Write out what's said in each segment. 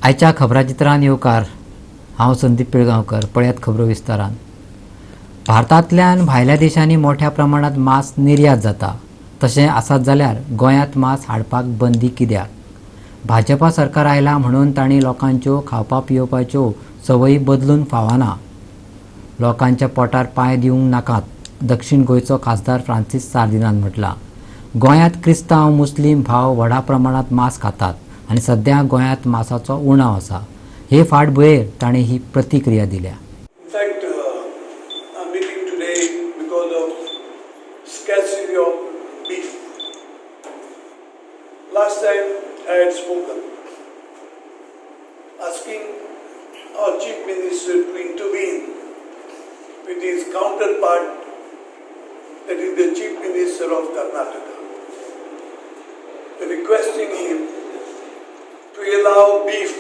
आयच्या खबराचित्रान येवकार हांव संदीप पिळगांवकर. पळयात खबरो विस्तारान. भारतांतल्यान भायल्या देशांनी मोठ्या प्रमाणात मांस निर्यात जाता. तशें आसत जाल्यार गोंयांत मांस हाडपाक बंदी कित्याक? भाजपा सरकार आयला म्हणून तांणी लोकांच्यो खावपा पिवपाच्यो संवयी बदलूंक फावना. लोकांच्या पोटार पांय दिवंक नाकात, दक्षिण गोंयचो खासदार फ्रांसीस सार्दिनान म्हटलां. गोंयांत क्रिस्तांव मुस्लीम भाव व्हडा प्रमाणात मांस खातात आनी सध्या गोंयांत मांसाचो उणाव आसा. हे फाटभुंयेर ताणें ही प्रतिक्रिया दिल्या. Last time I had spoken, asking our Chief Minister to intervene with his counterpart, that is the Chief Minister of Karnataka, requesting him to allow beef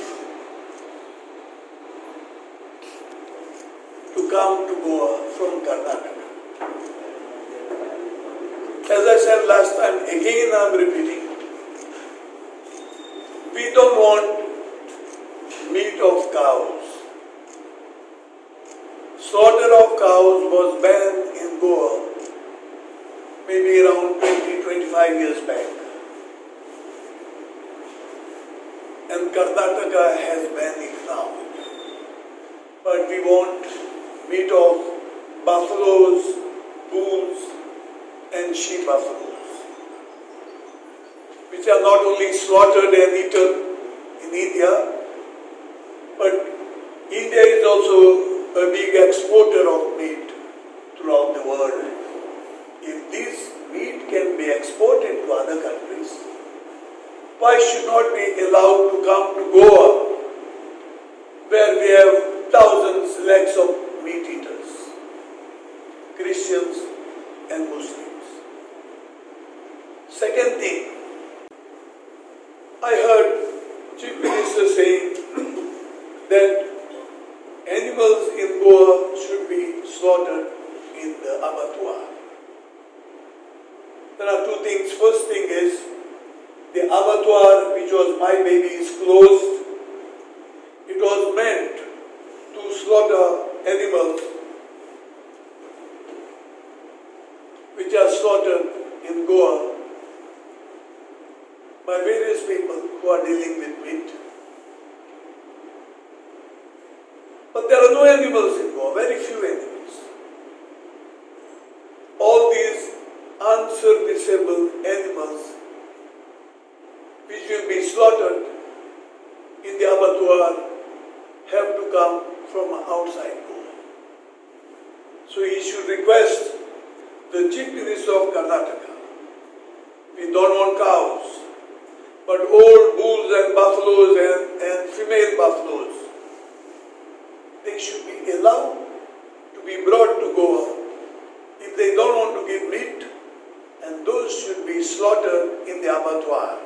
to come to Goa from Karnataka. As I said last time, again I am repeating, we don't want meat of cows. Slaughter of cows was banned in Goa maybe around 20-25 years back. And Karnataka has banned it now. But we want meat of buffaloes, bulls and she-buffaloes, which are not only slaughtered and eaten in India, but India is also a big exporter of meat throughout the world. If this meat can be exported to other countries, why should not be allowed to come to Goa, where we have thousands, lakhs of meat eaters, Christians and Muslims. Second thing, I heard Chief Minister saying that animals in Goa should be slaughtered in the abattoir. There are two things. First thing is, the abattoir, which was My Baby, is closed. It was meant to slaughter animals which are slaughtered in Goa by various people who are dealing with meat. But there are no animals in Goa, very few animals. All these unserviceable animals which will be slaughtered in the abattoir have to come from outside Goa. So he should request the Chief Minister of Karnataka, we don't want cows, but old bulls and buffaloes and female buffaloes, they should be allowed to be brought to Goa if they don't want to give meat, and those should be slaughtered in the abattoir.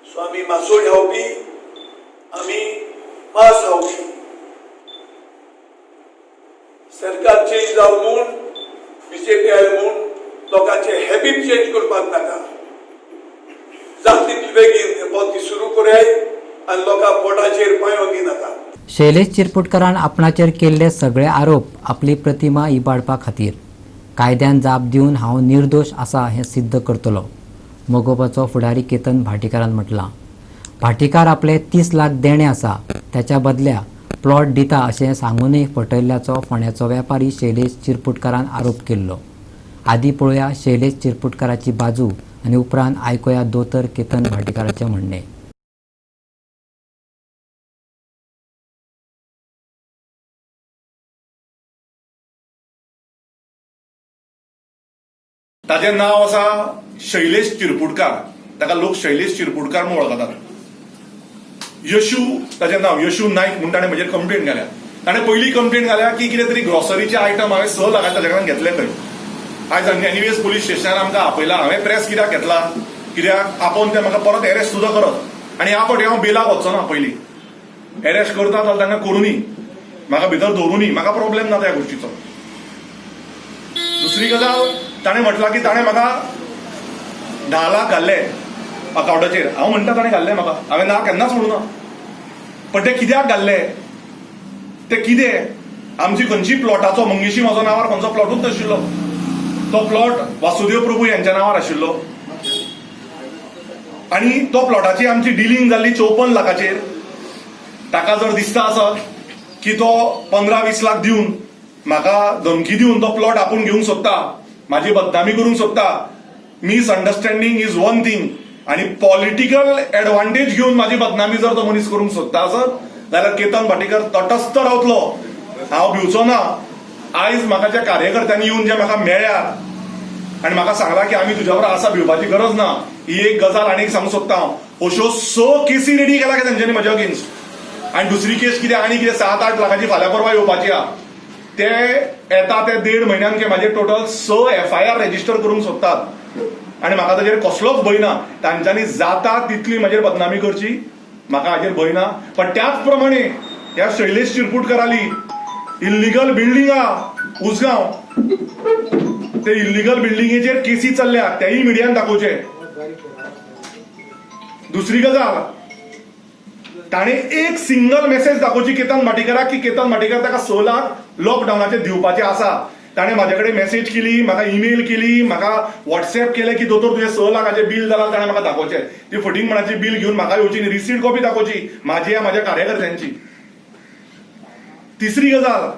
So आमी मासो खावपी, आमी मांस खावपी. सरकार change जावं म्हूण, BJP आयले म्हूण लोकांचे हॅबीट चेंज करपाक नाका. जातली बेगीन ती सुरू कराय आनी लोकां पोटाचेर पांयो दिनाका. शैलेश चिरपुटकारान आपणाचेर केल्ले सगळे आरोप आपली प्रतिमा इबाडपा खातीर कायद्यान जाप दिवन हांव निर्दोश आसा हें सिद्ध करतलो, मोगोपाचो फुडारी केतन भाटीकारान म्हटलां. भाटीकार आपले 30 लाख देणे आसा त्याच्या बदल्या प्लॉट दिता अशें सांगूनय फटयल्ल्याचो फोंड्याचो वेपारी शैलेश चिरपुटकारान आरोप केल्लो. आदी पळोवया शैलेश चिरपुटकाराची बाजू आनी उपरांत आयकुया दोतोर केतन भाटीकाराचें म्हणणें. ताजें नाव आसा शैलेश चिरपुटकार. ताका लोक शैलेश चिरपुटकार म्हूण वळखतात. यशू ताचें नाव, यशू नायक म्हणून ताणें म्हजेर कंप्लेंट घाल्या. ताणें पयली कंप्लेंट घाल्या की कितें तरी ग्रॉसरीचे आयटम हांवें 6 लाखांचे ताजे कडल्यान घेतले खंय. आयज एनिवेज पुलीस स्टेशनार आमकां आपयला. हांवें प्रेस कित्याक घेतला, कित्याक आपोवन ते म्हाका परत एरेस्ट सुद्दां करत आनी ह्या फावटी हांव बेलाक वचचो ना. पयलीं एरेस्ट करता जाल्यार तांकां करुनी, म्हाका भितर दवरुनी, म्हाका प्रॉब्लेम ना त्या गोश्टीचो. दुसरी गजाल, ताणें म्हटलां की ताणें म्हाका 10 लाख घाल्ले अकाउंटाचेर. हांव म्हणटा ताणें घाल्ले म्हाका, हांवें ना केन्नाच म्हणूना. पण ते कित्याक घाल्ले ते कितें आमची खंयची प्लॉटाचो मंगेशी म्हजो नांवार खंयचो प्लॉटूच नाशिल्लो तो प्लॉट वासुदेव प्रभू यांच्या नांवार आशिल्लो आणि तो प्लॉटाची आमची डिलिंग जाल्ली 54 लाखाचेर ताका जर दिसता आसत की तो 15-20 लाख दिवन म्हाका धमकी दिवन तो प्लॉट आपूण घेवंक सोदता म्हाजी बदनामी करूंक सोदता मिसअंडरस्टँडिंग इज वन थिंग आणि पॉलिटिकल एडवांटेज घेवन म्हाजी बदनामी जर तो मनीस करूंक सोदता आसत जाल्यार केतन भाटेकर तटस्थ रावतलो हांव भिवचो ना आयज म्हाका ज्या कार्यकर्त्यांनी येवन जे म्हाका मेळ्ळ्यात आणि म्हाका सांगला की आमी तुज्या बरोबर आसा भिवपाची गरज ना ही एक गजाल आनीक सांगूंक सोदता हांव अश्यो 6 केसी रेडी केला तेंच्यांनी म्हज्या अगेन्स्ट आणि दुसरी केस कितें आनी कितें 7-8 लाखाची फाल्यां परवा येवपाची आहा ते येता ते 1.5 म्हयन्यान म्हाजे टोटल 6 FIR रजिस्टर करूंक सोदतात आणि म्हाका ताजेर कसलोच भंय ना तांच्यांनी जाता तितली म्हजेर बदनामी करची म्हाका हाजेर भंय ना पण त्याच प्रमाणे ह्या शैलेश चिरपुटकराली इल्लिगल बिल्डिंगा उसगांव ते इल्लिगल बिल्डिंगेचेर केसी चल्ल्या तेही मिडियान दाखोवचे दुसरी गजाल ताणे एक सिंगल मेसेज दाखोवची केतन भाटेकराक की केतन भाटेकर ताका 6 लाख लॉकडावनाचे दिवपाचे आसा ताणे म्हाजे कडेन मेसेज केली म्हाका ईमेल केली म्हाका व्हॉट्सएप केले की दोतोर तुझे 6 लाखाचे बील जालां ताणे म्हाका दाखोवचे ती फटींग मनाची बील घेवन म्हाका येवची न्ही रिसीट कॉपी दाखोवची म्हाजी या म्हाज्या कार्यकर्त्यांची तिसरी गजाल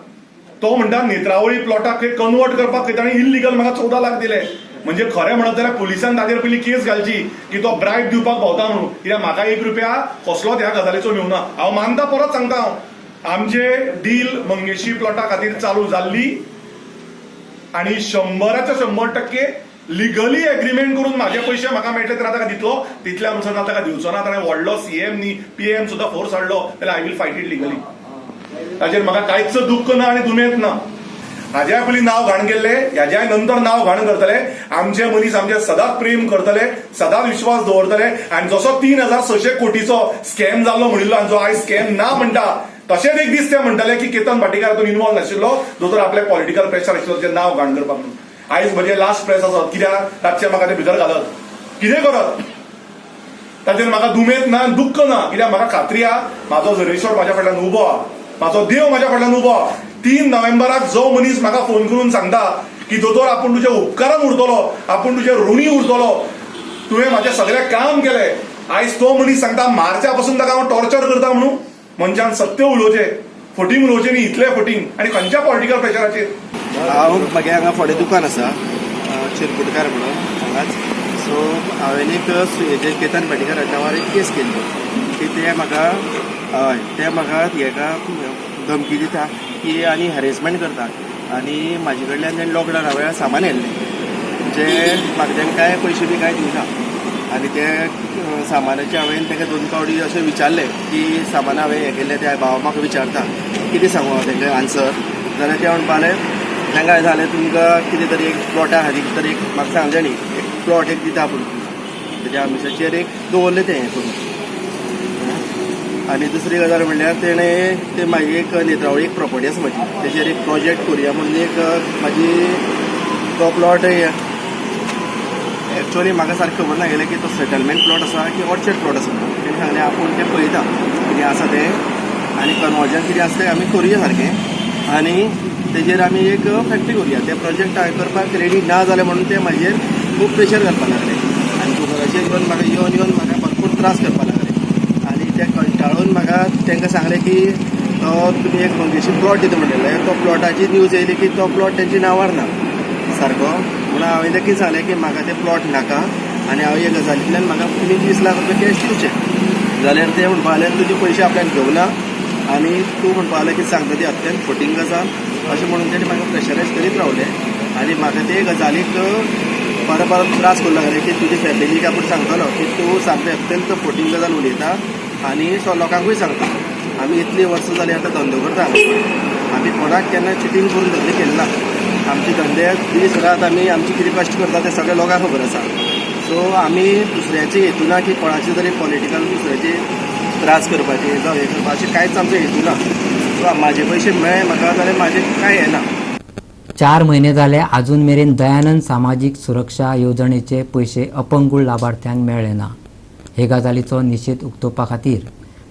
तो म्हणटा नेत्रावळी प्लॉटाक कन्वर्ट करपाक ताणे इल्लिगल म्हाका 14 लाख दिले म्हणजे खरें म्हणत जाल्यार पुलिसान ताजेर पयली केस घालची की तो ब्रायब दिवपाक भोंवता म्हणून कित्याक म्हाका 1 रुपया कसलोच ह्या गजालीचो मेवना हांव मानता परत सांगता हांव आमचे डील मंगेशी प्लॉटा खातीर चालू जाल्ली आणि 100% लिगली एग्रीमेंट करून म्हाजे पयशे म्हाका मेळटले तर ताका दितलो तितल्या अनुसार ताका दिवचो ना ताणें व्हडलो CM न्ही PM सुद्दां फोर्स हाडलो जाल्यार I will fight it legally ताचेर म्हाका कांयच दुख्ख ना आनी दुमेत ना हाज्या पयलीं नांव घाण केल्ले ह्याच्या नंतर नांव घाण करतले आमचे मनीस आमचे सदांच प्रेम करतले सदांच विश्वास दवरतले आणि जसो 3600 कोटीचो स्कॅम जाल्लो म्हणिल्लो आनी जो आयज स्कॅम ना म्हणटा तशेंच एक दीस ते म्हणटाले की केतन भाटेकर हातूंत इन्वॉल्व नाशिल्लो दोतोर आपले पॉलिटिकल प्रेशर आशिल्लो तेजें नांव घाण करपाक म्हणून आयज म्हजे लास्ट प्रेस आसत कित्याक रातचे म्हाका ते भितर घालत कितें करत ताचेर म्हाका दुमेत ना दुख्ख ना कित्याक म्हाका खात्री आहा म्हाजो झरेश्वर म्हाज्या फाटल्यान उबो आहा म्हाजो देव म्हाज्या फाटल्यान उबो आहा 3 नोव्हेंबराक जो मनीस म्हाका फोन करून सांगता की दोतोर आपूण तुज्या उपकारान उरतलो आपूण तुजे ऋणी उरतलो तुवें म्हाजें सगळें काम केलें आयज तो मनीस सांगता मार्चा पासून ताका हांव टॉर्चर करता म्हणून मनशान सत्य उलोवचें फटींग उलोवचें न्ही इतलें फटींग आनी खंयच्या पॉलिटिकल प्रेशराचेर हांव म्हागे हांगा फुडें दुकान आसा चिरपुटकार म्हणून हांगाच सो हांवें एक हेजे केतन भाटेकर नांवार एक केस केल्ली की ते म्हाका हय ते म्हाका हेका धमकी दिता की आनी हॅरेसमेंट करता आनी म्हाजे कडल्यान तेणें लॉकडावना वेळार सामान हाडलें जे म्हाका तेणें कांय पयशे बी कांय दिवना आनी ते सामानाचे हांवें ताका 2 फावटी अशें विचारलें की सामान हांवें हें केल्लें ते भाव म्हाका विचारता कितें सांगू हांव तांकां आन्सर जाल्यार ते म्हणपालें तांकां जालें तुमकां कितें तरी एक प्लॉटा खातीर तरी म्हाका सांगलें न्ही एक प्लॉट एक दिता आपूण तेज्या आमिसाचेर एक दवरलें तें हें करून आनी दुसरी गजाल म्हणल्यार तेणें ते म्हाजी एक नेत्रावळी एक प्रॉपर्टी आसा म्हाजी तेजेर एक प्रोजेक्ट करुया म्हणून एक म्हाजी तो प्लॉट एक्चुअली म्हाका सारकें खबर नाशिल्लें की तो सेटलमेंट प्लॉट आसा की ऑर्चर्ड प्लॉट आसा तेणें सांगलें आपूण तें पळयता कितें आसा तें आनी कन्वर्जन कितें आसा तें आमी करुया सारकें आनी तेजेर आमी एक फॅक्टरी करुया ते प्रोजेक्ट करपाक रेडी ना जालें म्हणून ते म्हाजेर खूब प्रेशर घालपाक लागले आनी गुगलाचेर येवन म्हाका येवन म्हाका भरपूर त्रास करपाक लागले आनी ते कंटाळून म्हाका तांकां सांगलें की तो तुमी एक मंगेशी प्लॉट दिता म्हणलें तो प्लॉटाची न्यूज येयली की तो प्लॉट तेंच्या नांवार ना सारको म्हणून हांवें तें कितें सांगलें की म्हाका ते प्लॉट नाका आनी हांव हे गजालींतल्यान म्हाका तुमी 20 लाख रुपया कॅश दिवचे जाल्यार ते म्हणपा लागले तुजे पयशे आपल्यान घेवना आनी तूं म्हणपा लागलें की सांगता ती अत्यंत फटींग गजाल अशें म्हणून तेणें म्हाका प्रेशरायज करीत रावलें आनी म्हाका ते गजालीक परत परत त्रास करूं लागले की तुजे फॅमिलीक आपूण सांगतलो की तूं सामकें अत्यंत फटींग गजाल उलयता आनी सो लोकांकूय सांगता आमी इतलीं वर्सां जालीं आतां धंदो करता आमी कोणाक केन्ना चिटींग करून धंदो केन्ना आमचे धंदे दीस रात आमी आमचे कितें कश्ट करता ते सगळे लोकांक खबर आसा सो आमी दुसऱ्याचे हेतू ना की कोणाचे तरी पॉलिटिकल दुसऱ्याचे त्रास करपाचे जावं हे करपाचें कांयच आमचो हेतू ना सो म्हाजे पयशे मेळ्ळे म्हाका जाल्यार म्हाजें कांय हें ना 4 महिने झाले अजून मेरेन दयानंद सामाजिक सुरक्षा योजनेचे पैसे अपंगूळ लाभार्थ्यांक मेळ्ळे ना हे गजालीचो निशेध उक्तोवपा खातीर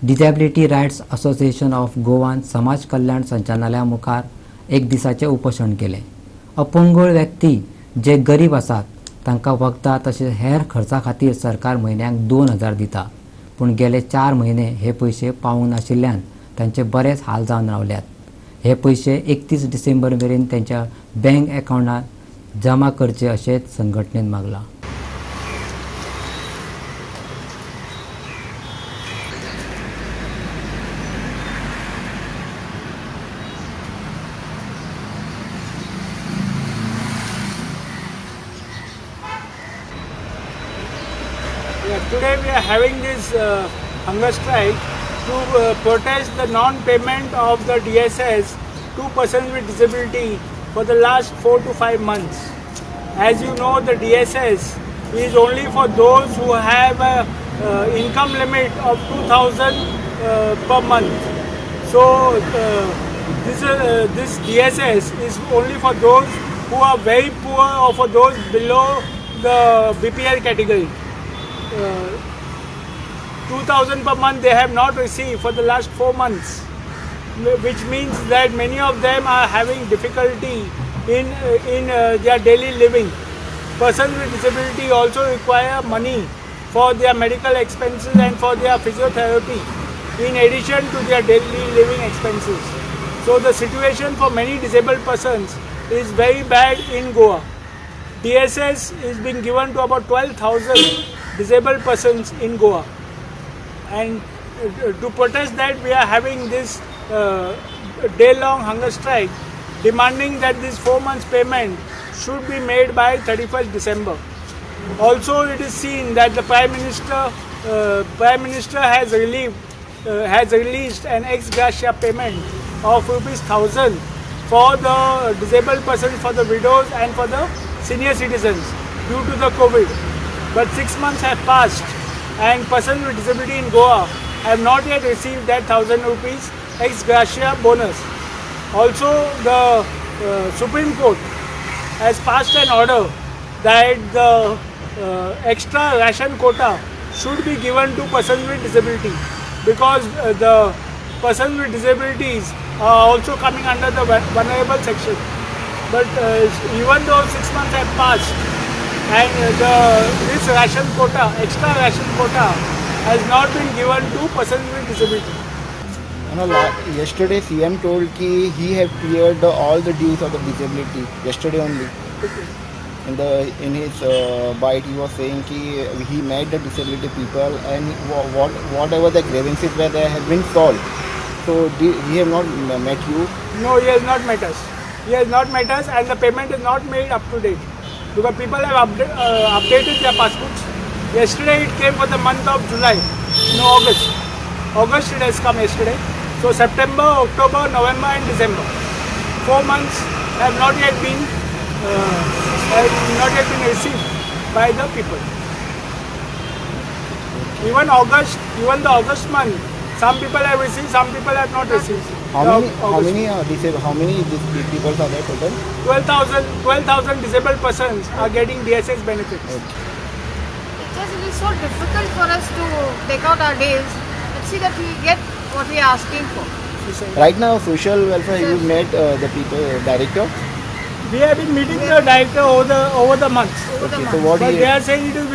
डिझॅबिलिटी रायट्स असोसिएशन ऑफ गोवान समाज कल्याण संचालनालया मुखार एक दिसाचें उपोशण केलें. अपंगळ व्यक्ती जे गरीब आसात तांकां वखदां तशेंच हेर खर्चा खातीर सरकार म्हयन्याक 2000 दिता, पूण गेले 4 म्हयने हे पयशे पावूंक नाशिल्ल्यान तांचे बरेच हाल जावन रावल्यात. हे पयशे 31 डिसेंबर मेरेन त्यांच्या बँक अकावंटात जमा करचे अशें संघटनेन मागलां. Today we are having this hunger strike to protest the non-payment of the DSS to persons with disability for the last 4 to 5 months. As you know, the DSS is only for those who have a income limit of 2000 per month. So this DSS is only for those who are very poor or for those below the BPL category. 2000 per month they have not received for the last 4 months, which means that many of them are having difficulty in their daily living. Persons with disability also require money for their medical expenses and for their physiotherapy in addition to their daily living expenses. So the situation for many disabled persons is very bad in Goa. DSS is being given to about 12,000 disabled persons in Goa, and to protest that we are having this day-long hunger strike demanding that this 4 months payment should be made by 31st December. Also it is seen that the Prime Minister has released an ex gratia payment of ₹1,000 for the disabled persons, for the widows and for the senior citizens due to the COVID. But 6 months have passed and persons with disability in Goa have not yet received that ₹1,000 ex gratia bonus. Also, the Supreme Court has passed an order that the extra ration quota should be given to persons with disability, because the persons with disabilities are also coming under the vulnerable section. But even though 6 months have passed, and this ration quota, extra ration quota, has not been given to persons with disability. Yesterday CM told कि he have cleared all the dues of the disability yesterday only. In his bite he was saying कि he met the disability people and whatever the grievances were, they have been solved. So he have not met you? No, he has not met us. He has not met us, and the payment is not made up to date, because people have updated their passports. Yesterday it came for the month of July, no August. August it has come yesterday. So September, October, November and December, 4 months have not yet been received by the people. Even the August month, some people have received, some people have not received. How many people are there total? 12,000 disabled persons are getting DSS benefits. It is so difficult for us to take out our days. Let's see that we get what we are asking for. Right now, social welfare, you met the people, director? We have been meeting the director over the months. Okay, so what But he... they are saying it is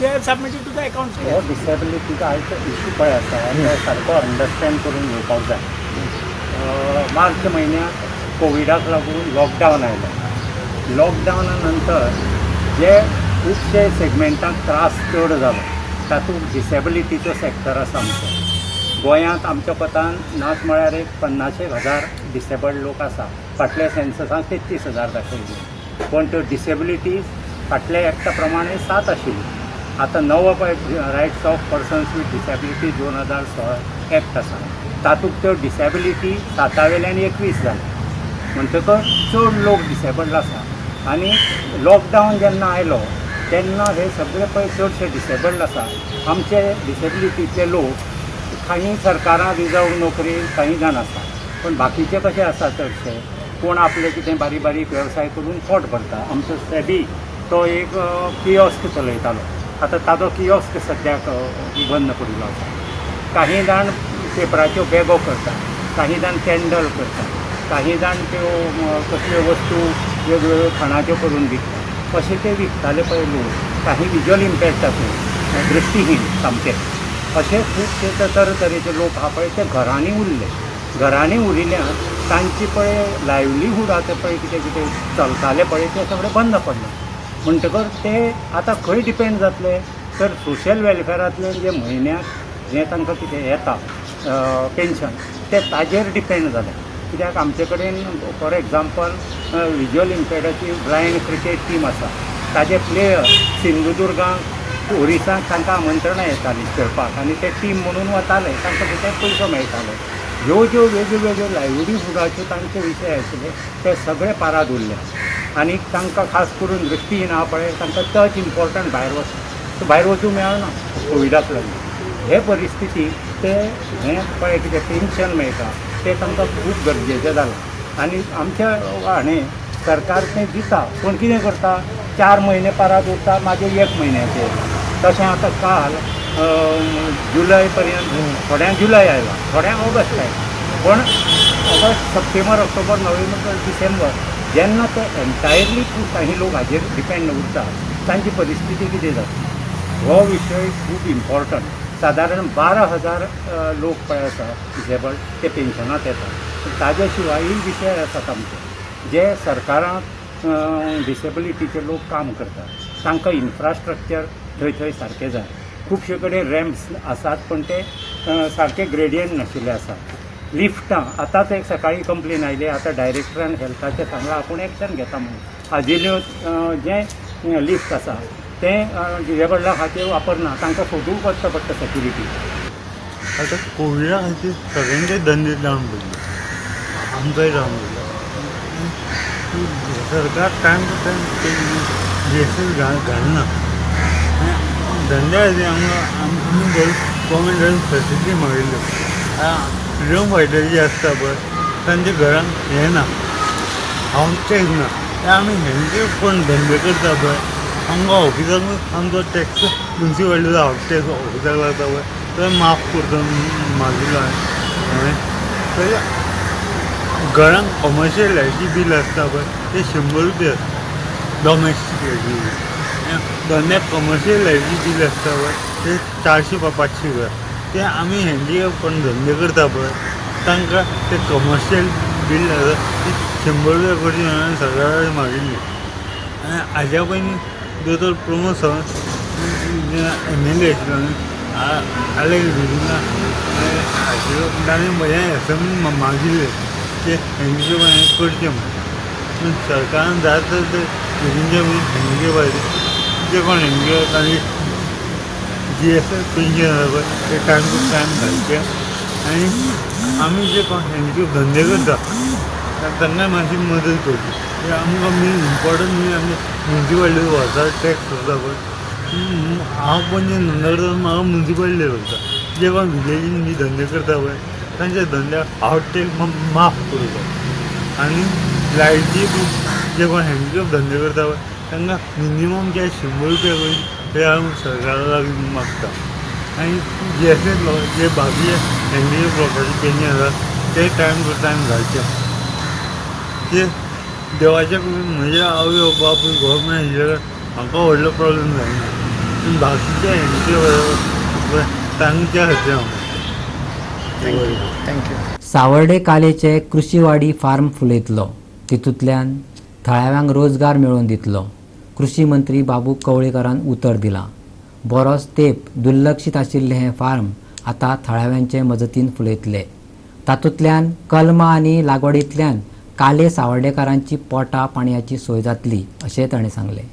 they have submitted to the accounts. हो डिसेबिलिटीचा आयचो issue पळय आसा आनी तो सारको understand करून घेवपाक जाय. मार्च म्हयन्याक कोविडाक लागून लॉकडावन आयलो. लॉकडावना नंतर जे खुबशे सेगमेंटाक त्रास चड जालो तातूंत डिसेबिलिटीचो सॅक्टर आसा आमचो. गोंयांत आमच्या कोतान नाच म्हळ्यार एक 50,000 डिसेबल्ड लोक आसा. फाटल्या सेन्ससांत 33,000 दाखयली, पण त्यो डिसेबिलिटीज फाटल्या एक्टा प्रमाणे 7 आशिल्ली. आतां नवो पळय rights of persons with disability 2016 act आसा, तातूंत त्यो डिसेबिलिटी 7 वेल्यान 21 जाले. म्हणटकच चड लोक डिसेबल्ड आसा. आनी लॉकडावन जेन्ना आयलो तेन्ना हे सगळे पळय चडशे डिसेबल्ड आसा. आमचे डिसेबिलिटीचे लोक काही सरकारान रिजर्व नोकरी काही जाण आसा, पण बाकीचे कशे आसा चडशे कोण आपले कितें बारीक बारीक वेवसाय करून पोट भरता. आमचो सेबी तो एक कियोस्क चलयतालो, आतां ताजो कियोस्क सद्याक बंद पडिल्लो आसा. काही जाण पेपराच्यो बॅगो करतात, काही जाण कॅन्डल करतात, काही जाण त्यो कसल्यो वस्तू वेगवेगळ्यो खाणाच्यो करून विकतात. अशें ते विकताले पळय लोक, काही विज्युअल इम्पॅक्ट आसूं, दृश्टीहीन सामके, अशे खुबशे तरेतरेचे लोक आहा पळय ते घरांनी उरले. घरांनी उरिल्ल्यान तांची पळय लायव्हलीहूड आतां पळय कितें कितें चलतालें पळय तें सगळें बंद पडलें. म्हणटकर ते आतां खंय डिपेंड जातले तर सोशल वॅलफेअरांतल्यान जे म्हयन्याक जें तांकां कितें येता पेन्शन तें ताजेर डिपेंड जालें. कित्याक आमचे कडेन फॉर एग्जाम्पल विज्युअल इम्पॅक्टाची ब्लायंड क्रिकेट टीम आसा, ताजे प्लेयर सिंधुदुर्गांक ओरिसांत तांकां आमंत्रणां येतालीं खेळपाक आनी ते टीम म्हणून वताले, तांकां कितें पयसो मेळटालो. ह्यो ज्यो वेगळ्यो लायव्हलीहूडाच्यो तांचे विशय आशिल्ले ते सगळे पाराद उरले. आनी तांकां खास करून दृश्टीहीन आहा पळय तांकां टच इम्पॉर्टंट भायर वचूंक मेळना कोविडाक लागून. हे परिस्थितीक ते हें पळय कितें पेन्शन मेळटा तें तांकां खूब गरजेचें जालां. आनी आमच्या हाणें सरकार तें दिता पूण कितें करता, 4 म्हयने पाराद उरता मागीर 1 म्हयन्याचें. तशें आतां काल जुलय पर्यंत थोड्यांक जुलय आयला, थोड्यांक ऑगस्ट आयला, पण August, September, October, November, December जेन्ना ते एन्टायरली काही लोक हाजेर डिपेंड उरता तांची परिस्थिती कितें जाता हो विशय खूब इम्पॉर्टंट. सादारण 12,000 लोक पळय आसा डिसेबल्ड ते पेन्शनांत येतात. ताजे शिवायय विशय आसात आमचे जे सरकारांत डिसेबिलिटीचे लोक काम करतात, तांकां इन्फ्रास्ट्रक्चर थंय सारकें जाय. खुबशे कडेन रॅम्प्स आसात पण ते सारके ग्रेडियंट नाशिल्ले आसात. लिफ्टां आतांच एक सकाळी कंप्लेन आयली, आतां डायरेक्टरान हेल्थाचें सांगलां आपूण एक्शन घेता म्हणून. आजिल्ल्यो जें लिफ्ट आसा तें डिसेबल्डा खातीर वापरना, तांकां सोदूंक वचचो पडटा सेक्युरिटी. आता कोविडा खातीर सगळ्यांचे धंदे जावन पडले, आमकांय जावन पडले. सरकार टायम टू टायम जीएसटी घालना धंद्या खातीर आमी गव्हर्मेंटान फेसिलिटी मागिल्ल्यो. फ्रिडम फायटर जे आसता पळय तांच्या घरांक हें ना, हावस टॅक्स ना. ते आमी हेंचे पण धंदे करता पळय आमकां ऑफिसाक आमचो टॅक्स म्युन्सिपाल्टीचो हावस टॅक्स ऑफिसाक लागता पळय तो माफ करता मागिल्लो हांवें. घरांक कमर्शियल लायटी बील आसता पळय ते 100 रुपया डॉमेस्टीक लायटी बील. धंद्याक कमर्शियल लायटी बील आसता पळय ते 400 वा 500 रुपया. ते आमी हेंचे पण धंदे करता पळय तांकां ते कमर्शियल बील आसा ती 100 रुपया करची हांवें सरकाराक मागिल्ली. आनी हाज्या पयलीं दोतोर प्रमोद सावंत MLA आशिल्लो आलेख दिना आशिल्लो ताणें म्हज्या एसएमएन मागिल्लें की हेंचे हें करचें म्हणून. सरकारान जाता ते हेंचे भायर जे कोण हेंचे तांची GSS पेन्शन आसा पळय ते टायम टू टायम घालचें. आनी आमी जे कोण हेंचे धंदे करता तांकां मातशी मदत करची. आमकां मेन इम्पॉर्टंट म्हणजे आमी म्युन्सिपाल्टी वर्सां टॅक्स करता पळय हांव पणजे धंदो करता म्हाका म्युन्सिपाल्टी करता. जे कोण विलेजीन बी धंदे करता पळय तांच्या धंद्याक हावस टॅक्स माफ करूं जाय. आनी लायटी जे कोण हँडिकॅप धंदे करता पळय तांकां मिनिमम जे 100 रुपया करून ते हांव सरकारा लागीं मागता. आनी GSS जे बाकी हँडिकॅप लोकांचे पेन्शन आसा ते टायम टू टायम घालचें. ते देवाच्या करून म्हज्या आवय बापूय गव्हर्मेंट आशिल्ल्या म्हाका व्हडलो प्रॉब्लेम जायना. पूण बाकीचे हँडिकॅप तांच्या खातीर थँक्यू. सावर्डे कालेचे कृषीवाडी फार्म फुलयतलो, तितूंतल्यान थळाव्यांक रोजगार मेळोवन दितलो. कृषी मंत्री बाबू कवळेकरान उतर दिलां. बरोच तेंप दुर्लक्षीत आशिल्लें हें फार्म आतां थळाव्यांचे मजतीन फुलयतले. तातूंतल्यान कलमां आनी लागवडींतल्यान काले सावर्डेकारांची पोटा पाणयाची सोय जातली अशें ताणें सांगलें.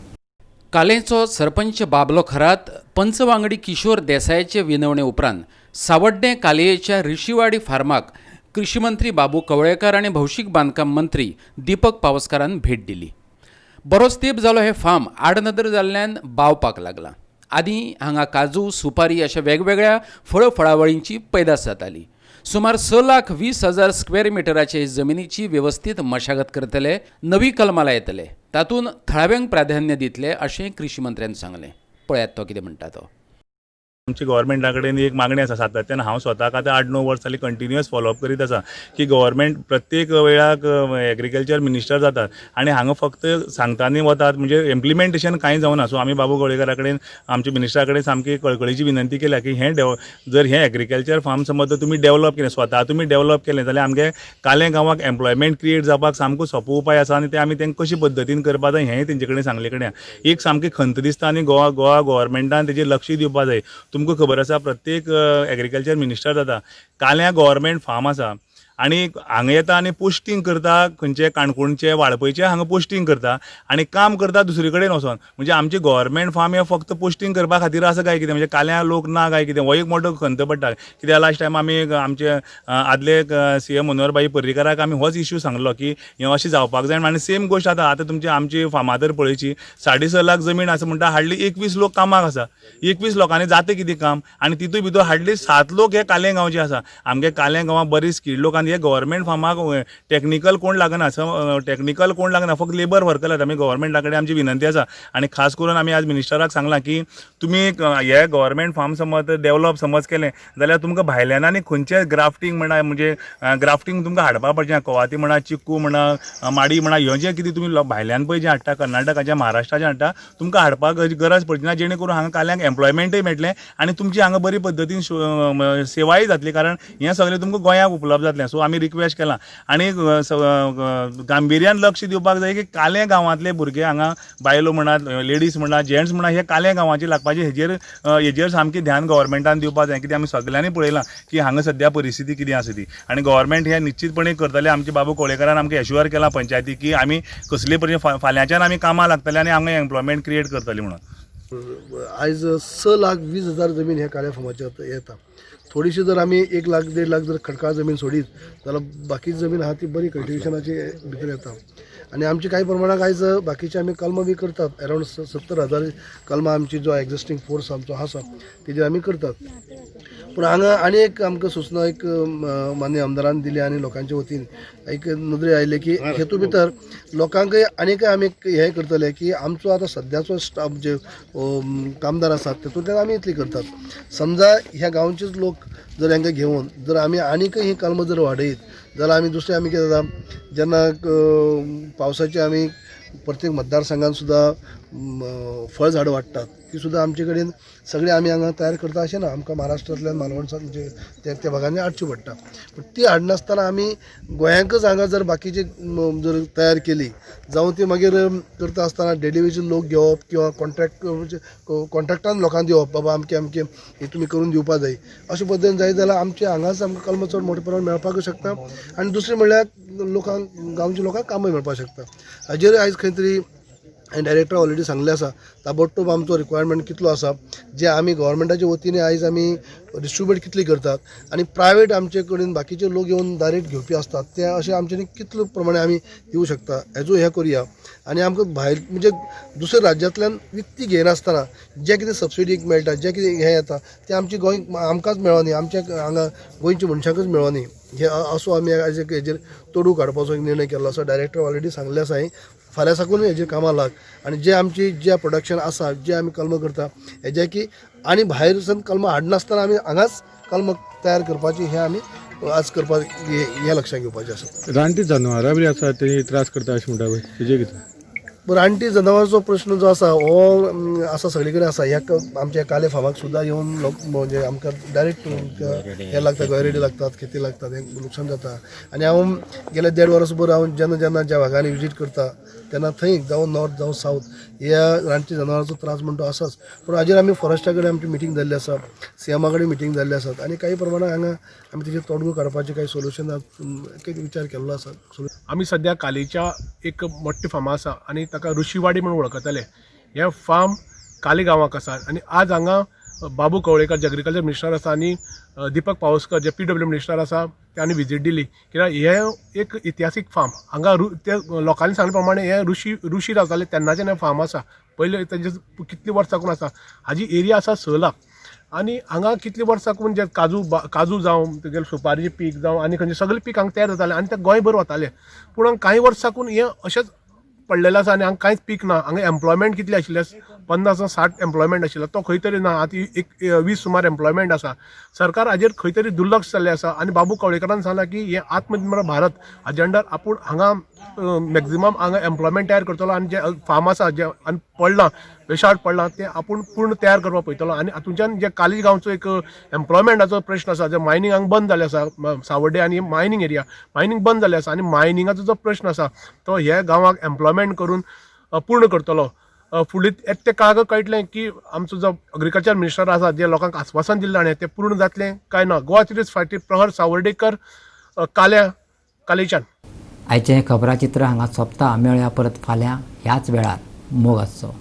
कालेंचो सरपंच बाबलो खरात पंचवांगडी किशोर देसायाचे विनवणे उपरांत सावड्डे कालयेच्या रिशीवाडी फार्माक कृषी मंत्री बाबू कवळेकर आनी भौशीक बांदकाम मंत्री दीपक पावसकारान भेट दिली. बरोच तेंप जालो हे फार्म आडनदर जाल्ल्यान बावपाक लागला. आदीं हांगा काजू, सुपारी अशा वेगवेगळ्या फळावळींची पैदास जाताली. सुमार 6,20,000 स्क्वेअर मिटराचे जमिनीची व्यवस्थीत मशागत करतले, नवी कलमां लायतले, तातूंत थळाव्यांक प्राधान्य दितले अशें कृषी मंत्र्यान सांगलें. पळयात तो कितें म्हणटा तो. आमची गव्हर्मेंटा कडेन एक मागणी आसा सातत्यान हांव स्वताक आतां 8-9 वर्सां जालीं कंटिन्युअस फॉलोअप करीत आसा की गव्हर्मेंट प्रत्येक वेळाक एग्रीकल्चर मिनिस्टर जातात आनी हांगा फक्त सांगतानी वतात म्हणजे इम्प्लिमेंटेशन कांय जावना. सो आमी बाबू कवळेकरा कडेन आमच्या मिनिस्टरा कडेन सामकी कळकळीची विनंती केल्या की जर हे एग्रीकल्चर फार्म समज तुमी डेव्हलप केलें स्वता तुमी डेव्हलप केलें जाल्यार आमगे काले गांवाक एम्प्लॉयमेंट क्रिएट जावपाक सामको सोंपो उपाय आसा आनी ते आमी तांकां कशे पद्दतीन करपा जाय हेंय तेंचे कडेन सांगले कडेन एक सामकी खंत दिसता आनी गोवा गव्हर्मेंटान तेजेर लक्ष दिवपा जाय. तुमकां खबर आसा प्रत्येक एग्रीकल्चर मिनिस्टर जाता काल्या गव्हर्मेंट फार्म आसा आनी हांगा येता आनी पोस्टींग करता खंयचे काणकोणचे वाळपयचे हांगा पोस्टींग करता आनी काम करता दुसरे कडेन वचोन. म्हणजे आमचे गव्हर्मेंट फार्म हे फक्त पोस्टींग करपा खातीर आसा काय कितें म्हणजे काल्या लोक ना काय कितें हो एक मोठो खंत पडटा. कित्याक लास्ट टायम आमी आमचे आदले CM मनोहरभाई पर्रीकाराक आमी होच इश्यू सांगलो की हें अशें जावपाक जाय आनी सेम गोश्ट आतां तुमची आमची फार्मां तर पळयची 6.5 लाख जमीन आसा म्हणटा हार्डली 21 लोक कामाक आसा. 21 लोकांनी जाता कितें काम आनी तितूय भितर हार्डली 7 लोक हे काले गांवचे आसा. आमगे काले गांवां बरी स्किल्ड लोक हे गव्हर्मेंट फार्माक टेक्निकल कोण लागना फक्त लेबर वर्कर लागता. आमी गव्हर्मेंटा कडेन आमची विनंती आसा आनी खास करून आमी आज मिनिस्टराक सांगलां की तुमी हे गव्हर्मेंट फार्म समज डेव्हलप समज केलें जाल्यार तुमकां भायल्यान आनी खंयचें ग्राफ्टींग म्हणा म्हणजे ग्राफ्टींग तुमकां हाडपा पडचें कवाती म्हणा चिक्कू म्हणा माडी म्हणा ह्यो जें कितें तुमी भायल्यान पळय जें हाडटा कर्नाटकाच्या महाराष्ट्राचें हाडटा तुमकां हाडपाक गरज पडची ना जेणे करून हांगा काल्यांक एम्प्लॉयमेंटूय मेळटलें आनी तुमची हांगा बरी पद्दतीन सेवाय जातली कारण हें सगळें तुमकां गोंयाक उपलब्ध जातलें. सो आमी रिक्वेस्ट केलां आनी गांभीर्यान लक्ष दिवपाक जाय की काले गांवांतले भुरगे हांगा बायलो म्हणा लेडीज म्हणा जेंट्स म्हणा हे काले गांवांचे लागपाचे हेजेर सामकी ध्यान गव्हर्मेंटान दिवपाक जाय. कित्याक आमी सगळ्यांनी पळयलां की हांगा सद्या परिस्थिती कितें आसा ती आनी गव्हर्मेंट हे निश्चितपणे करतले. आमचे बाबू कवळेकरान आमकां एश्युअर केलां पंचायती की आमी कसले पर्यंत फाल्यांच्यान आमी कामां लागतले आनी हांगा एम्प्लॉयमेंट क्रिएट करतली म्हणून. आयज 6,20,000 जमीन ह्या काळ्या फार्माचेर येता. थोडीशी जर आमी 1 लाख 1.5 लाख जर खडकाळ जमीन सोडीत जाल्यार बाकीची जमीन आहा ती बरी कल्टिवेशनाची भितर येता. आणि आमची काही प्रमाणात आयज बाकीचे आमी कलमां बी करतात. अरावंड 70,000 कलमां आमची जो एक्झिस्टींग फोर्स आमचो आसा तेजेर आमी करतात. पूण हांगा आनी एक आमकां सूचना एक मान्य आमदारान दिली आनी लोकांच्या वतीन एक नदरे आयले की हेतू भितर लोकांकय आनीक आमी हें करतले की आमचो आतां सद्याचो स्टाफ जे कामदार आसात तेतूंतल्यान आमी इतली करतात. समजा ह्या गांवचेच लोक जर हांकां घेवन जर आमी आनीकय ही कलमां जर वाडयत जाल्यार आमी दुसरें आमी कितें जाता जेन्ना पावसाचे आमी प्रत्येक मतदारसंघान सुद्दां फळ झाडां वाडटात ती सुद्दां आमचे कडेन सगळे आमी हांगा तयार करता अशें ना. आमकां महाराष्ट्रांतल्यान मालवणसान म्हणजे त्या भागांनी हाडची पडटा. पूण ती हाडनासतना आमी गोंयांकच हांगा जर बाकीची जर तयार केली जावं ती मागीर करता आसतना डेलिव्हरीचे लोक घेवप किंवा कॉन्ट्रॅक्टान लोकांक दिवप बाबा अमकें हे तुमी करून दिवपा जाय अशे पद्दतीन जायत जाल्यार आमचे हांगाच आमकां कलमां चड मोठे प्रमाणात मेळपाक शकता आनी दुसरें म्हणल्यार लोकांक गांवच्या लोकांक कामय मेळपाक शकता. हाजेर आयज खंय तरी हांवें डायरेक्टर ऑलरेडी सांगलें आसा ताबडतोब आमचो रिक्वायरमेंट कितलो आसा जे आमी गव्हर्मेंटाच्या वतीने आयज आमी डिस्ट्रिब्यूट कितली करतात आनी प्रायवेट आमचे कडेन बाकीचे लोक येवन डायरेक्ट घेवपी असतात ते अशें आमच्यानी कितले प्रमाणे आमी दिवं शकता हेजो हे करुया. आनी आमकां भायर म्हणजे दुसऱ्या राज्यांतल्यान विकती घेयनासतना जे कितें सबसिडी मेळटा जे कितें हें येता तें आमची गोंय आमकांच मेळोनी आमच्या हांगा गोंयच्या मनशांकच मेळोनी हे असो आमी आयज हेजेर तोडू काडपाचो एक निर्णय केल्लो आसा. डायरेक्टर ऑलरेडी सांगलें आसा फाल्यां साकून हेजेर कामां लाग आनी जे आमची जे प्रोडक्शन आसा जे आमी कलमां करता हेजे की आनी भायर सावन कलमां हाडनासतना आमी हांगाच कलमां तयार करपाची हे आमी आज करपाक हे लक्षांत घेवपाचें आसा. रानटी जनावरां बी आसा ते त्रास करता अशें म्हणटा पळय तेजें कितें. रानटी जनावरांचो प्रश्न जो आसा हो आसा सगळे कडेन आसा. ह्या आमच्या काले फार्माक सुद्दां येवन लोक म्हणजे आमकां डायरेक्ट हे लागता गवेरेडे लागतात खेती लागतात हें लुकसाण जाता. आनी हांव गेल्या 1.5 वर्सभर हांव जेन्ना ज्या भागांनी विजीट करता तेन्ना थंय जावं नॉर्थ जावं सावथ ह्या रानटी जनावरांचो त्रास म्हणटा आसाच. पूण हाजेर आमी फॉरेस्टा कडेन आमची मिटींग जाल्ली आसा CMा कडेन मिटींग जाल्ली आसात आनी काही प्रमाणात हांगा आमी तेजेर तोडगो काडपाचे काही सोल्युशन एक विचार केल्लो आसा. आमी सद्या कालेच्या एक मोठे फार्म आसा आनी ताका ऋषीवाडी म्हणून वळखतले. हे फार्म काले गांवांक आसा आनी आज हांगा बाबू कवळेकर जे एग्रीकल्चर मिनिस्टर आसा आनी दीपक पावसकर जे PW मिनिस्टर आसा त्यांनी विजीट दिली कित्याक हे एक इतिहासीक फार्म हांगा ते लोकांनी सांगले प्रमाणे हे ऋषी रावताले तेन्नाचें हें फार्म आसा. पयले तेजे कितलीं वर्सां साकून आसा हाजी एरिया आसा 6 लाख आनी हांगा कितलीं वर्सां साकून जे काजू जावं तेगेले सुपारीचें पीक जावं आनी खंयचे सगळे पीक हांगा तयार जातालें आनी ते गोंयभर वताले. पूण कांय वर्सां साकून हें अशेंच पडलेलो आसा आनी हांगा कांयच पीक ना. हांगा एम्प्लॉयमेंट कितले आशिल्ले 50-60 एम्प्लॉयमेंट आशिल्लो तो खंय तरी ना. आतां एक 20 सुमार एम्प्लॉयमेंट आसा. सरकार हाजेर खंय तरी दुर्लक्ष जाल्लें आसा. आनी बाबू कवळेकरान सांगलां की हे आत्मनिर्भर भारत अजेंडार आपूण हांगा मॅक्झिमम हांगा एम्प्लॉयमेंट तयार करतलो आनी जे फार्म आसा जे आनी पडलां वेशाट पडलां ते आपूण पूर्ण तयार करपाक पळयतलो. आनी हातूंच्यान जे काली गांवचो एक एम्प्लॉयमेंटाचो प्रश्न आसा, जे मायनींग हांगा बंद जाल्लें आसा, सावड्डे आनी मायनींग एरिया मायनींग बंद जाल्लें आसा आनी मायनिंगाचो जो प्रश्न आसा तो ह्या गांवाक एम्प्लॉयमेंट करून पूर्ण करतलो. फुडें ते काळाक कळटलें की आमचो जो एग्रीकल्चर मिनिस्टर आसा जे लोकांक आस्वासन दिल्लें ताणें तें पूर्ण जातलें काय ना. गोवा सिरीज फाटी प्रहर सावर्डेकर कालेच्यान. आयचें खबराचित्र हांगा सोंपता. मेळया परत फाल्यां ह्याच वेळार मोग आसचो.